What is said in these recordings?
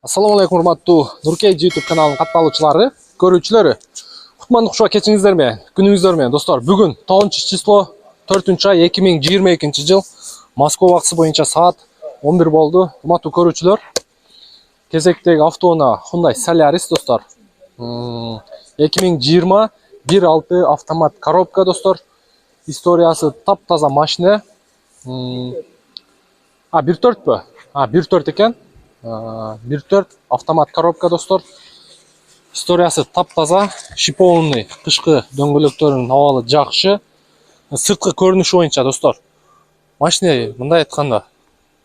Assalamu alaikum урматтуу Нуркей YouTube каналынын катталуучулары, көрүүчүлөрү. Кутмандык ушу кечиңиздер менен, күнүңүздөр менен достор. Бүгүн 9-число 4-ай 2022 жыл Москва убактысы боюнча саат 11 болду. Урматтуу көрүүчүлөр, кезектеги автоунаа Hyundai Solaris достор. 2020 1.6 автомат коробка достор. Историясы таптаза машина. 1.4 1.4 экен. 1.4 автомат коробка достор. Историясы таптаза, шиповный, кышкы дөңгөлөктөрүнүн абалы жакшы. Сырткы көрүнүшү боюнча достор, машина мындай айтканда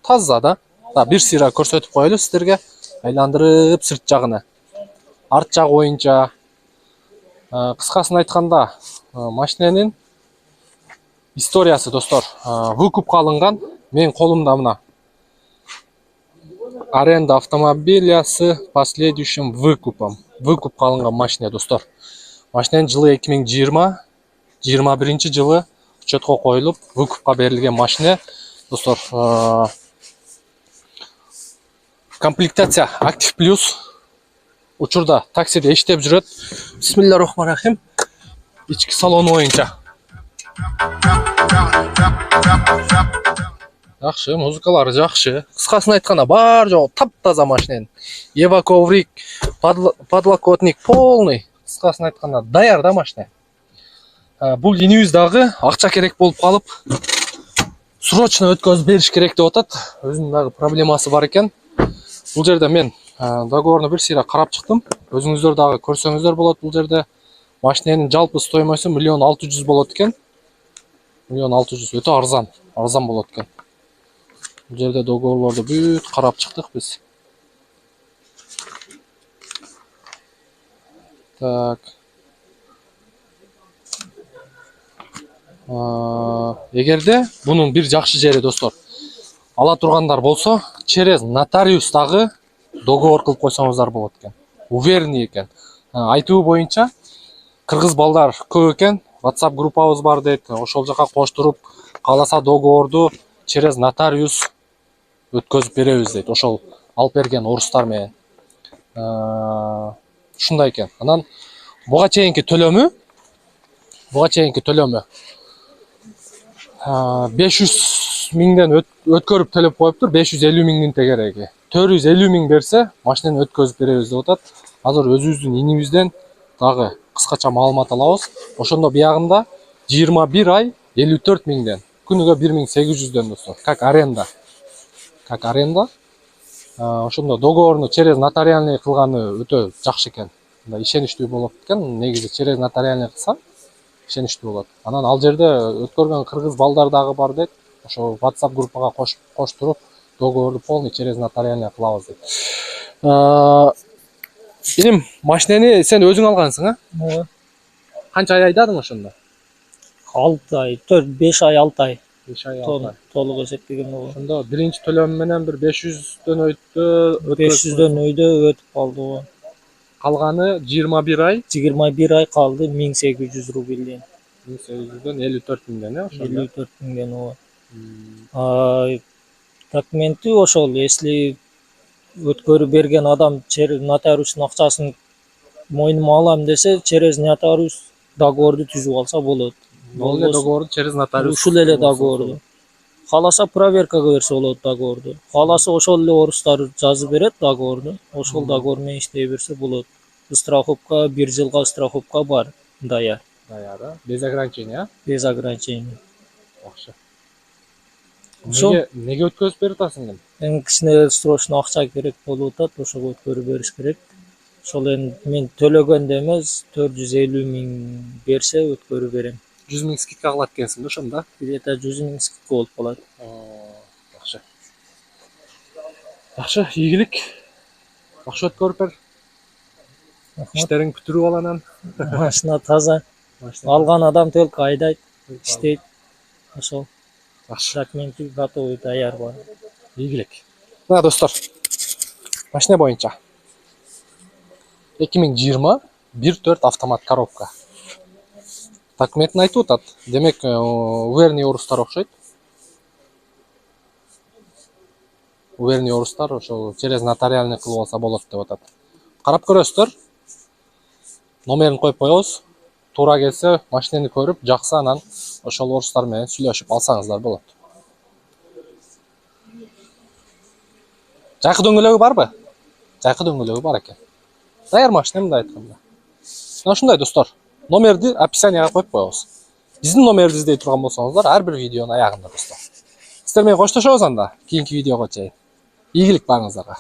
таза да. Бир сыйра көрсөтүп коелу сиздерге, айландырып сырт жагына. Арт жагы боюнча кыскасын айтканда, машинанын историясы достор, выкупка алынган. Менин колумда мына аренда автомобиля с последующим выкупом. Выкупка алынган машина достор. Машинанын жылы 2020, 21 жылы учетко коюлуп, выкупка берилген машина достор. Комплектация Active Plus. Учурда таксиде иштеп жүрөт. Бисмиллахиррахманиррахим. Ички салону боюнча жакшы, музыкалары жакшы. Кыскасын айтканда бар жогу таптаза машинанын. Ева коврик, подлокотник полный. Кыскасын айтканда даяр да машина. Бул инибиз дагы акча керек болуп калып, срочно өткөзүп бериш керек деп атат. Өзүнүн дагы проблемасы бар экен. Бул жерде мен договорну бир сыйра карап чыктым. Өзүңүздөр дагы көрсөңүздөр болот. Бул жерде машинанын жалпы стоимосу 1 600 000 болот экен. 1 600 000 өтө арзан болот экен. Бул жерде договорлорду бүт карап чыктык биз. Так. Эгерде бунун бир жакшы жери достор, ала тургандар болсо, через нотариус дагы договор кылып койсоңуздар болот экен. Уверенный экен. Айтуу боюнча кыргыз балдар көп экен. WhatsApp группабыз бар дейт. Ошол жака коштуруп, кааласа договорду через нотариус өткөзүп беребиз дейт. Ошол алып берген орустар менен. Ушундай экен. Анан буга чейинки төлөмү 500 миңден өткөрүп төлөп коюптур. 550 миңдин тегереги. 450 миң берсе, машинаны өткөзүп беребиз деп атат. Азыр өзүбүздүн инибизден дагы кыскача маалымат алабыз. Ошондо биягында 21 ай 54 миңден, күнүгө 1800дөн достор. Как аренда. Ошондо договорну через нотариальный кылганы өтө жакшы экен. Ишеничтүү болот экен. Негизи через нотариальный кылсаң ишеничтүү болот. Анан ал жерде өткөргөн кыргыз балдар дагы бар дейт. Ошо WhatsApp группага коштуруп, договорду полный через нотариальный кылабыз дейт. Иним, машинени сен өзүң алгансың, а? Ооба. Канча ай айдадың ошондо? 6 ай, 4-5 ай, 6 ай. 5 ай 6 ай. Толук эсептегенде болот. Ошондо биринчи төлөм менен бир 500дөн өттү. 500дөн өйдө өтүп калды го. Калганы 21 ай. 21 ай калды 1800 рубльден. 1800дөн 54 миңден, ошондо. 54 миңден ооба. Документи ошол, если өткөрүп берген адам нотариустун акчасын мойнума алам десе, через нотариус договорду түзүп алса болот. Бул эле договорду через нотариус. Ушул эле договорду. Кааласа проверкага берсе болот договорду. Кааласа ошол эле орустар жазып берет договорду. Ошол договор менен иштей берсе болот. Страховка 1 жылга страховка бар. Даяр, Без ограничения, без ограничений. Жакшы. Ошо Неге өткөзүп берип атасың эми? эми кичине срочно акча керек болуп атат, ошого өткөрүп бериш керек. Ошол эми мен төлөгөндө эмес, 450 миң берсе өткөрүп берем. 100 миң скидка кылат экенсиң да ошондо? Где-то 100 миң скидка болуп калат. Жакшы. Жакшы, ийгилик. Жакшы өткөрүп бер. Иштериң бүтүрүп ал анан. Машина таза. Алган адам только айдайт, иштейт. Ошол. Жакшы. Документи готовый, даяр бар. Ийгилик. Мына достор, машина боюнча 2020 1.4 автомат коробка. Документин айтып атат. Демек, уверенный орустар окшойт. Уверенный орустар ошол через нотариальный кылып алса болот деп атат. Карап көрөсүздөр. Номерин коюп коебуз. Туура келсе, машинени көрүп, жакса анан ошол орустар менен сүйлөшүп алсаңыздар болот. Жайкы дөңгөлөгү барбы? Жайкы дөңгөлөгү бар экен. Даяр машина мындай айтканда. Мына ушундай достор. Номерди описанияга коюп коебуз. Биздин номерди издей турган болсоңуздар, ар бир видеонун аягында достор. Сиздер менен коштошобуз анда. Кийинки видеого чейин. Ийгилик барыңыздарга.